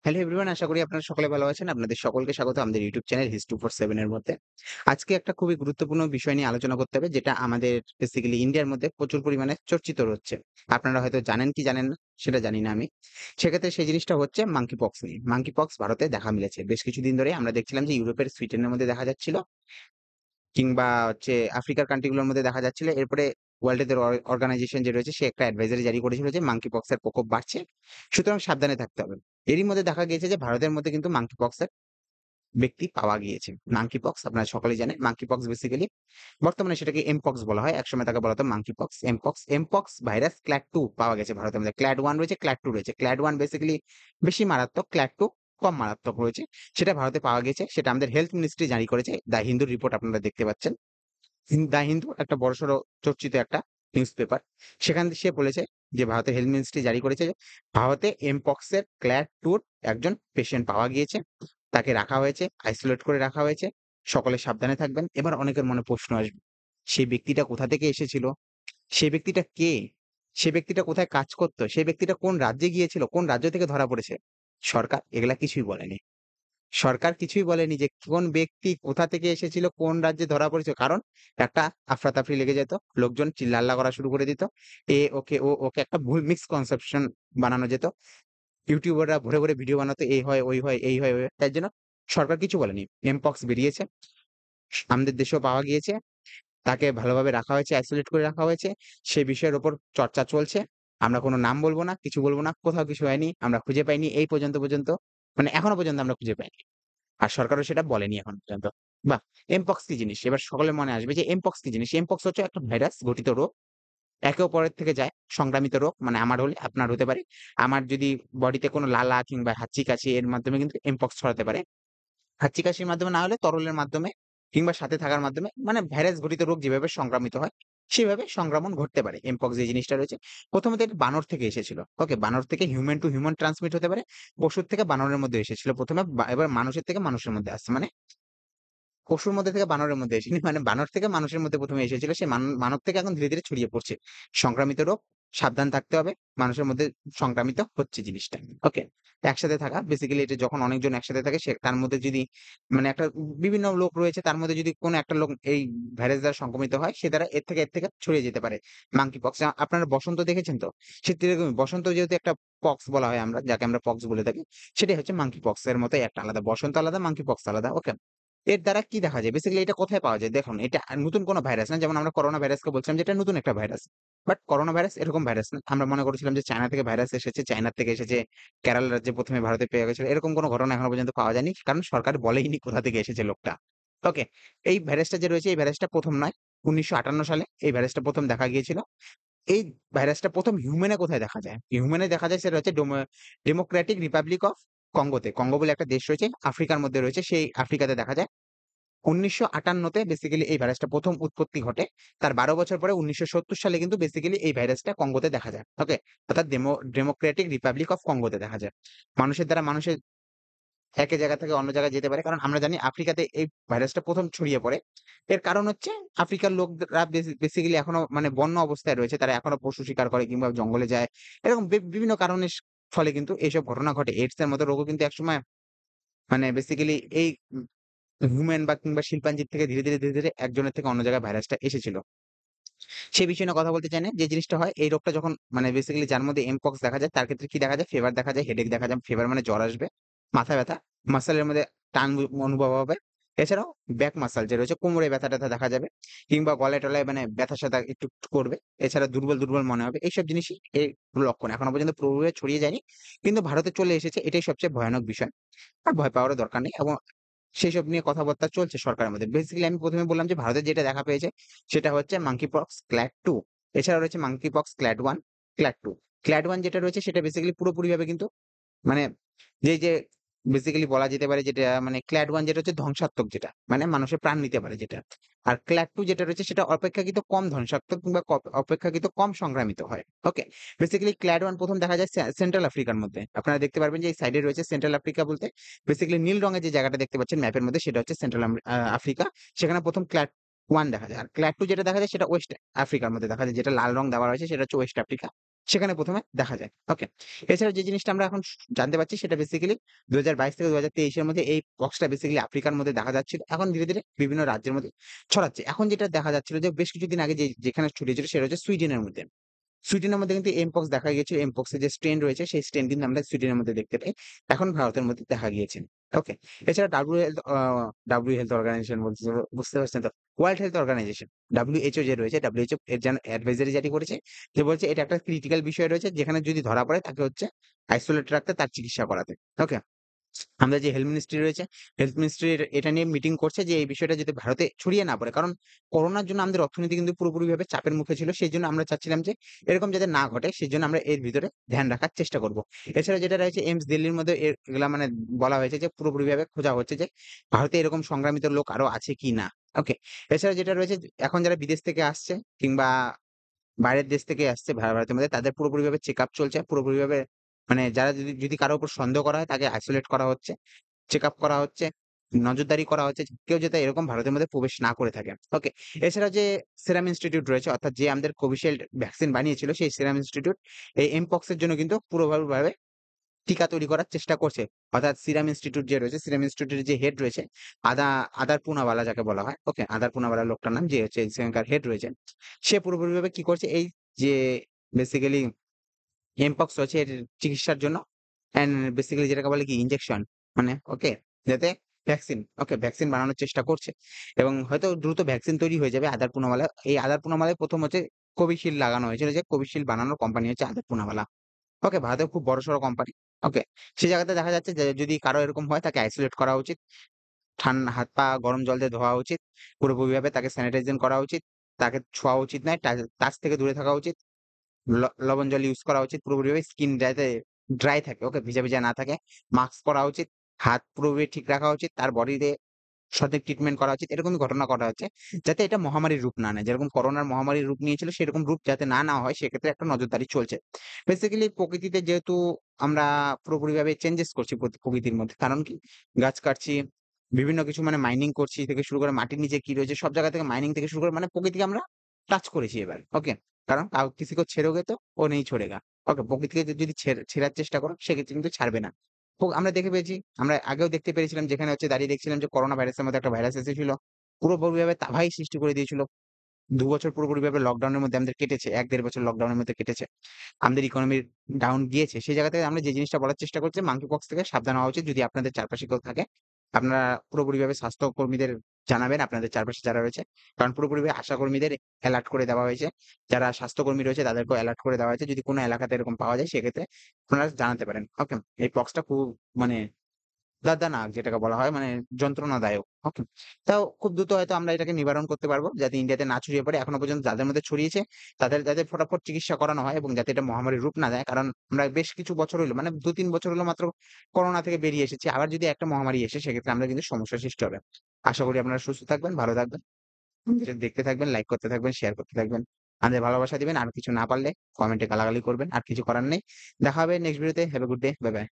Hello everyone, আশা করি আপনারা সকলে ভালো আছেন। আপনাদের সকলকে স্বাগত আমাদের ইউটিউব চ্যানেল History 47 এর মধ্যে। আজকে একটা খুবই গুরুত্বপূর্ণ বিষয় নিয়ে আলোচনা করতে হবে, যেটা আমাদের বেসিক্যালি ইন্ডিয়ার মধ্যে প্রচুর পরিমাণে চর্চিত হচ্ছে। আপনারা হয়তো জানেন কি জানেন না সেটা জানি না আমি। সেক্ষেত্রে সেই জিনিসটা হচ্ছে মাঙ্কি পক্স নিয়ে। মাঙ্কি পক্স ভারতে দেখা মিলেছে। বেশ কিছুদিন ধরে আমরা দেখছিলাম যে ইউরোপের সুইডেনের মধ্যে দেখা যাচ্ছিল, কিংবা হচ্ছে আফ্রিকার কান্ট্রি গুলোর মধ্যে দেখা যাচ্ছিল। এরপরে ওয়ার্ল্ড হেলথ অর্গানাইজেশন যে রয়েছে সে একটা অ্যাডভাইজারি জারি করেছিল যে মাঙ্কি পক্স এর প্রকোপ বাড়ছে। সুতরাং সাবধানে থাকতে হবে। এরই মধ্যে দেখা গিয়েছে যে ভারতের মধ্যে কিন্তু মাঙ্কি পক্স ব্যক্তি পাওয়া গিয়েছে। মাঙ্কি পক্স আপনারা সকলেই জানেন। মাঙ্কি পক্স বেসিক্যালি বর্তমানে সেটাকে এমপক্স বলা হয়। একসময় তাকে বলা হতো monkey pox, mpox. Mpox virus clad 2 পাওয়া গেছে ভারতের মধ্যে। ক্ল্যাড 1 রয়েছে, ক্ল্যাড 2 রয়েছে। ক্ল্যাড 1 বেসিক্যালি বেশি মারাত্মক, ক্ল্যাড 2 কম মারাত্মক রয়েছে। সেটা ভারতে পাওয়া গেছে। সেটা আমাদের হেলথ মিনিস্ট্রি জারি করেছে। দ্য হিন্দুর রিপোর্ট আপনারা দেখতে পাচ্ছেন। দ্য হিন্দু একটা বড়সড় চর্চিত একটা নিউজ পেপার। সেখান থেকে সে বলেছে যে ভারতের হেলথ মিনিস্ট্রি জারি করেছে যে ভারতে এমপক্স এর ক্ল্যাড 2 র একজন পেশেন্ট পাওয়া গিয়েছে। তাকে রাখা হয়েছে, আইসোলেট করে রাখা হয়েছে। সকলে সাবধানে থাকবেন। এবার অনেকের মনে প্রশ্ন আসবে, সেই ব্যক্তিটা কোথা থেকে এসেছিল? সেই ব্যক্তিটা কে? সে ব্যক্তিটা কোথায় কাজ করত? সেই ব্যক্তিটা কোন রাজ্যে গিয়েছিল? কোন রাজ্য থেকে ধরা পড়েছে? সরকার এগুলা কিছুই বলেনি। সরকার কিছুই বলেনি যে কোন ব্যক্তি কোথা থেকে এসেছিল, কোন রাজ্যে ধরা পড়েছিল। কারণ একটা আফরাতাফরি লেগে যেত। লোকজন চিল্লাল্লা করা শুরু করে দিত। এ ওকে, ও ওকে, একটা ভুল মিক্স কনসেপশন বানানো যেত। ইউটিউবাররা ভরে, ভরে ভিডিও বানাতো, এই হয়, ওই হয়, এই হয়, ওই হয়। তাই জন্য সরকার কিছু বলেনি। এমপক্স বেরিয়েছে। আমাদের দেশেও পাওয়া গিয়েছে। তাকে ভালোভাবে রাখা হয়েছে, আইসোলেট করে রাখা হয়েছে। সে বিষয়ের উপর চর্চা চলছে। আমরা কোন নাম বলব না, কিছু বলব না। কোথাও কিছু হয়নি। আমরা খুঁজে পাইনি এই পর্যন্ত মানে এখনো পর্যন্ত আমরা খুঁজে পাইনি। আর সরকারও সেটা বলেনি এখন পর্যন্ত। বাহ! এমপক্স কি জিনিস? এবার সকলের মনে আসবে যে এমপক্স কি জিনিস? এমপক্স হচ্ছে একটা ভাইরাস ঘটিত রোগ। একে অপরের থেকে যায়। সংক্রামিত রোগ। মানে আমার হলে আপনার হতে পারে। আমার যদি বডিতে কোনো লালা কিংবা হাঁচি-কাশি এর মাধ্যমে কিন্তু এমপক্স ছড়াতে পারে। হাঁচি-কাশির মাধ্যমে না হলে তরলের মাধ্যমে কিংবা সাথে থাকার মাধ্যমে, মানে ভাইরাস ঘটিত রোগ যেভাবে সংক্রামিত হয়, সেভাবে সংক্রমণ ঘটতে পারে। এমপক্স যে জিনিসটা রয়েছে, প্রথমত এটা বানর থেকে এসেছিল। ওকে? বানর থেকে হিউম্যান টু হিউম্যান ট্রান্সমিট হতে পারে। পশুর থেকে বানরের মধ্যে এসেছিল ১ম এ, এবার মানুষের থেকে মানুষের মধ্যে আসছে। মানে পশুর মধ্যে থেকে বানরের মধ্যে এসেনি। মানে বানর থেকে মানুষের মধ্যে ১ম এ এসেছিল। সে মানব থেকে এখন ধীরে, ধীরে ছড়িয়ে পড়ছে। সংক্রামিত রোগ, সাবধান থাকতে হবে। মানুষের মধ্যে সংক্রামিত হচ্ছে জিনিসটা। ওকে? একসাথে থাকা, বেসিক্যালি এটা যখন অনেকজন একসাথে থাকে তার মধ্যে যদি মানে একটা বিভিন্ন লোক রয়েছে, তার মধ্যে যদি কোনো একটা লোক এই ভাইরাস দ্বারা সংক্রমিত হয়, সে দ্বারা এর থেকে ছড়িয়ে যেতে পারে। Monkey pox. আপনারা বসন্ত দেখেছেন তো? ঠিক এরকমই বসন্ত যেহেতু একটা পক্স বলা হয়, আমরা যাকে আমরা পক্স বলে থাকি, সেটাই হচ্ছে মাঙ্কি পক্স এর মতোই একটা আলাদা। বসন্ত আলাদা, মাঙ্কি পক্স আলাদা। ওকে? এর দ্বারা কি দেখা যায়? বেসিক্যালি এটা কোথায় পাওয়া যায়? দেখুন, এটা নতুন কোনো ভাইরাস না। যেমন আমরা করোনা ভাইরাসকে বলছিলাম যে এটা নতুন একটা ভাইরাস। বাট করোনা ভাইরাস এরকম ভাইরাস না। আমরা মনে করেছিলাম যে চায়না থেকে ভাইরাস এসেছে, চায়নার থেকে এসেছে, কেরালা রাজ্যে ১ম এ ভারতে পেয়ে গেছিল। এরকম কোনো ঘটনা এখনো পর্যন্ত পাওয়া যায়নি। কারণ সরকার বলেইনি কোথা থেকে এসেছে লোকটা। ওকে? এই ভাইরাসটা যে রয়েছে, এই ভাইরাসটা ১ম নয়। ১৯৫৮ সালে এই ভাইরাসটা ১ম দেখা গিয়েছিল। এই ভাইরাসটা ১ম হিউম্যানে কোথায় দেখা যায়? হিউম্যানে দেখা যায় সেটা হচ্ছে ডেমোক্রেটিক রিপাবলিক অফ কঙ্গোতে। কঙ্গো বলে একটা দেশ রয়েছে, আফ্রিকার মধ্যে রয়েছে। সেই আফ্রিকাতে দেখা যায়। ১৯৫৮ তে বেসিক্যালি এই ভাইরাসটা ১ম উৎপত্তি ঘটে। তার ১২ বছর পরে ১৯৭০ সালে কিন্তু বেসিক্যালি এই ভাইরাসটা কঙ্গোতে দেখা যায়। ওকে? অর্থাৎ ডেমোক্রেটিক রিপাবলিক অফ কঙ্গোতে দেখা যায়। মানুষের দ্বারা মানুষের এক জায়গা থেকে অন্য জায়গায় যেতে পারে। কারণ আমরা জানি আফ্রিকাতে এই ভাইরাসটা ১ম ছড়িয়ে পড়ে। এর কারণ হচ্ছে আফ্রিকার লোকরা বেসিক্যালি এখনো মানে বন্য অবস্থায় রয়েছে। তারা এখনো পশু শিকার করে কিংবা জঙ্গলে যায়। এরকম বিভিন্ন কারণের ফলে কিন্তু এইসব ঘটনা ঘটে। এইডস এর মতো রোগও কিন্তু একসময় মানে বেসিক্যালি এই হিউম্যান বা কিংবা শিম্পাঞ্জির থেকে ধীরে, ধীরে একজনের থেকে অন্য জায়গায় ভাইরাসটা এসেছিল। সে বিষয়ে নিয়ে কথা বলতে চাই না। যে জিনিসটা হয়, এই রোগটা যখন মানে বেসিক্যালি যার মধ্যে এমপক্স দেখা যায়, তার ক্ষেত্রে কি দেখা যায়? ফিভার দেখা যায়, হেডেক দেখা যায়। ফিভার মানে জ্বর আসবে, মাথা ব্যথা, মাসলের মধ্যে টান অনুভব হবে। এছাড়াও ব্যাক মাসল যে রয়েছে, কোমরে ব্যথা-ট্যাথা দেখা যাবে কিংবা গলায়-টলায় মানে ব্যথা-স্যাথা একটু করবে। এছাড়া দুর্বল মনে হবে। এইসব জিনিসই এর লক্ষণ। এখনো পর্যন্ত পুরোপুরি ছড়িয়ে যায়নি। কিন্তু ভারতে চলে এসেছে, এটাই সবচেয়ে ভয়ানক বিষয়। আর ভয় পাওয়ারও দরকার নেই, এবং সেসব নিয়ে কথাবার্তা চলছে সরকারের মধ্যে। বেসিক্যালি আমি ১ম এ বললাম যে ভারতে যেটা দেখা পেয়েছে সেটা হচ্ছে মাঙ্কি পক্স ক্ল্যাড 2। এছাড়াও রয়েছে monkey pox clad 1, clad 2। Clad 1 যেটা রয়েছে সেটা বেসিক্যালি পুরোপুরিভাবে কিন্তু মানে যে বেসিক্যালি বলা যেতে পারে যেটা মানে ক্ল্যাড 1 যেটা হচ্ছে ধ্বংসাত্মক যেটা। মানে মানুষের প্রাণ নিতে পারে যেটা। আর ক্ল্যাড 2 যেটা রয়েছে সেটা অপেক্ষাকৃত কম ধ্বংসাত্মক কিংবা অপেক্ষাকৃত কম সংক্রামিত হয়। ওকে? বেসিক্যালি ক্ল্যাড 1 ১ম দেখা যায় সেন্ট্রাল আফ্রিকার মধ্যে। আপনারা দেখতে পারবেন যে এই সাইডে রয়েছে সেন্ট্রাল আফ্রিকা বলতে বেসিক্যালি নীল রঙের যে জায়গাটা দেখতে পাচ্ছেন ম্যাপের মধ্যে সেটা হচ্ছে সেন্ট্রাল আফ্রিকা। সেখানে ১ম ক্ল্যাড 1 দেখা যায়। আর ক্ল্যাড 2 যেটা দেখা যায় সেটা ওয়েস্ট আফ্রিকার মধ্যে দেখা যায়। যেটা লাল রং দেওয়া রয়েছে সেটা হচ্ছে ওয়েস্ট আফ্রিকা। সেখানে ১ম এ দেখা যায়। ওকে। এছাড়াও যে জিনিসটা আমরা এখন জানতে পারছি সেটা বেসিক্যালি ২০২২ থেকে ২০২৩ এর মধ্যে এই পক্সটা বেসিক্যালি আফ্রিকার মধ্যে দেখা যাচ্ছিল। এখন ধীরে, ধীরে বিভিন্ন রাজ্যের মধ্যে ছড়াচ্ছে। এখন যেটা দেখা যাচ্ছিল যে বেশ কিছুদিন আগে যেখানে ছড়িয়েছিল সেটা হচ্ছে সুইডেনের মধ্যে। সুইডেনের মধ্যে কিন্তু এমপক্স দেখা গিয়েছিল। এমপক্স এর যে স্ট্রেন রয়েছে সেই স্ট্রেন কিন্তু আমরা সুইডেনের মধ্যে দেখতে পাই। এখন ভারতের মধ্যে দেখা গিয়েছে। ওকে। এছাড়া ডাব্লিউ হেলথ অর্গানাইজেশন বলতেছে বুঝতে পারছেন তো? ওয়ার্ল্ড হেলথ অর্গানাইজেশন WHO যে রয়েছে WHO এর যেন অ্যাডভাইজারি জারি করেছে। যে বলছে এটা একটা ক্রিটিক্যাল বিষয় রয়েছে যেখানে যদি ধরা পড়ে তাকে হচ্ছে আইসোলেট রাখতে তার চিকিৎসা করাতে। ওকে। আমরা যে হেলথ মিনিস্ট্রি রয়েছে, হেলথ মিনিস্ট্রি এটা নিয়ে মিটিং করছে যে এই বিষয়টা যাতে ভারতে ছড়িয়ে না পড়ে। কারণ করোনার জন্য আমাদের অর্থনীতি কিন্তু পুরোপুরিভাবে চাপের মুখে ছিল। সেজন্য আমরা চাচ্ছিলাম যে এরকম যাতে না ঘটে সেজন্য আমরা এর ভিতরে ধ্যান রাখার চেষ্টা করব। এছাড়া যেটা রয়েছে এইমস দিল্লির মধ্যে এগুলা মানে বলা হয়েছে যে পুরোপুরিভাবে খোঁজা হচ্ছে যে ভারতে এরকম সংক্রামিত লোক আরো আছে কিনা। ওকে। এছাড়া যেটা রয়েছে এখন যারা বিদেশ থেকে আসছে কিংবা বাইরের দেশ থেকে আসছে ভারতের মধ্যে তাদের পুরোপুরিভাবে চেকআপ চলছে। পুরোপুরিভাবে মানে যারা যদি কারো উপর সন্দেহ করা হয় তাকে আইসোলেট করা হচ্ছে। চেকআপ করা হচ্ছে, নজরদারি করা হচ্ছে। কেউ যাতে এরকম ভারতের মধ্যে প্রবেশ না করে থাকে। ওকে। এছাড়া যে সেরাম ইনস্টিটিউট রয়েছে অর্থাৎ যে আমাদের কোভিশিল্ড ভ্যাকসিন বানিয়েছিল সেই সেরাম ইনস্টিটিউট এই এমপক্স এর জন্য কিন্তু পুরোপুরিভাবে টিকা তৈরি করার চেষ্টা করছে। অর্থাৎ সিরাম ইনস্টিটিউট যে রয়েছে, সিরাম ইনস্টিটিউটের যে হেড রয়েছে আদার পুনাওয়ালা যাকে বলা হয়। ওকে, আদার পুনাওয়ালা লোকটার নাম যে হচ্ছে সেখানকার হেড রয়েছে। সে পুরোপুরিভাবে কি করছে এই যে বেসিক্যালি এমপক্স রয়েছে এর চিকিৎসার জন্য বেসিক্যালি যেটাকে বলে কি ইনজেকশন মানে ওকে যাতে ভ্যাকসিন বানানোর চেষ্টা করছে এবং হয়তো দ্রুত ভ্যাকসিন তৈরি হয়ে যাবে আদার পুনাওয়ালা। এই আদার পুনাওয়ালায় ১ম হচ্ছে কোভিশিল্ড লাগানো হয়েছিল যে কোভিশিল্ড বানানোর কোম্পানি হচ্ছে আদার পুনাওয়ালা। ওকে, ভারতের খুব বড়সড় কোম্পানি। ওকে। সেই জায়গাতে দেখা যাচ্ছে যে যদি কারো এরকম হয় তাকে আইসোলেট করা উচিত। হাত-পা গরম জল দিয়ে ধোয়া উচিত। পুরোপুরিভাবে তাকে স্যানিটাইজেশন করা উচিত। তাকে ছোঁয়া উচিত নয়। টাচ থেকে দূরে থাকা উচিত। লবণ জল ইউজ করা উচিত। পুরোপুরিভাবে স্কিন যাতে ড্রাই থাকে, ওকে? ভিজা, ভিজা না থাকে। মাস্ক পরা উচিত। হাত পুরোপুরি ঠিক রাখা উচিত। তার বডিতে সঠিক ট্রিটমেন্ট করা উচিত। এরকমই ঘটনা ঘটা হচ্ছে। যাতে এটা মহামারীর রূপ না নেয়। যেরকম করোনার মহামারীর রূপ নিয়েছিল সেরকম রূপ যাতে না নেওয়া হয় সেক্ষেত্রে একটা নজরদারি চলছে। বেসিক্যালি প্রকৃতিতে যেহেতু আমরা পুরোপুরিভাবে চেঞ্জেস করছি প্রকৃতির মধ্যে। কারণ কি? গাছ কাটছি, বিভিন্ন কিছু মানে মাইনিং করছি থেকে শুরু করে মাটির নিচে কি রয়েছে সব জায়গা থেকে মাইনিং থেকে শুরু করে মানে প্রকৃতিকে আমরা টাচ করেছি এবার। ওকে? কারণ কিসি কো ছেড়োগে তো ও নেই ছোড়েগা। ওকে? প্রকৃতিকে যদি ছেড়ার চেষ্টা করো সেক্ষেত্রে কিন্তু ছাড়বে না। আমরা দেখে পেয়েছি, আমরা আগেও দেখতে পেরেছিলাম যেখানে হচ্ছে দাঁড়িয়ে দেখছিলাম যে করোনা ভাইরাসের মতো একটা ভাইরাস এসেছিল। পুরোপুরিভাবে তাবাই সৃষ্টি করে দিয়েছিল। ২ বছর পুরোপুরিভাবে লকডাউনের মধ্যে আমাদের কেটেছে। ১-১.৫ বছর লকডাউনের মধ্যে কেটেছে। আমাদের ইকোনমি ডাউন গিয়েছে। সেই জায়গা থেকে আমরা যে জিনিসটা বলার চেষ্টা করছি মাঙ্কি পক্স থেকে সাবধান হওয়া উচিত। যদি আপনাদের চারপাশে কেউ থাকে, আপনারা পুরোপুরিভাবে স্বাস্থ্যকর্মীদের জানাবেন আপনাদের চারপাশে যারা রয়েছে। কারণ পুরোপুরিভাবে আশাকর্মীদের এলার্ট করে দেওয়া হয়েছে। যারা স্বাস্থ্যকর্মী রয়েছে তাদেরকেও এলার্ট করে দেওয়া হয়েছে। যদি কোন এলাকাতে এরকম পাওয়া যায় সেক্ষেত্রে আপনারা জানাতে পারেন। ওকে? এই পক্সটা খুব মানে দর্দনাক যেটাকে বলা হয় মানে যন্ত্রণাদায়ক। ওকে? তাও খুব দ্রুত হয়তো আমরা এটাকে নিবারণ করতে পারবো যাতে ইন্ডিয়াতে না ছড়িয়ে পড়ে। এখনো পর্যন্ত যাদের মধ্যে ছড়িয়েছে তাদের যাতে ফটাফট চিকিৎসা করানো হয় এবং যাতে এটা মহামারীর রূপ না নেয়। কারণ আমরা বেশ কিছু বছর হইলো মানে ২-৩ বছর হলো মাত্র করোনা থেকে বেরিয়ে এসেছি। আবার যদি একটা মহামারী এসে সেক্ষেত্রে আমরা কিন্তু সমস্যার সৃষ্টি হবে। আশা করি আপনারা সুস্থ থাকবেন, ভালো থাকবেন। ভিডিও দেখতে থাকবেন, লাইক করতে থাকবেন, শেয়ার করতে থাকবেন। আমাদের ভালোবাসা দিবেন। আর কিছু না পারলে কমেন্টে গালাগালি করবেন। আর কিছু করার নেই। দেখা হবে নেক্সট ভিডিওতে। Have a good day. Bye, by.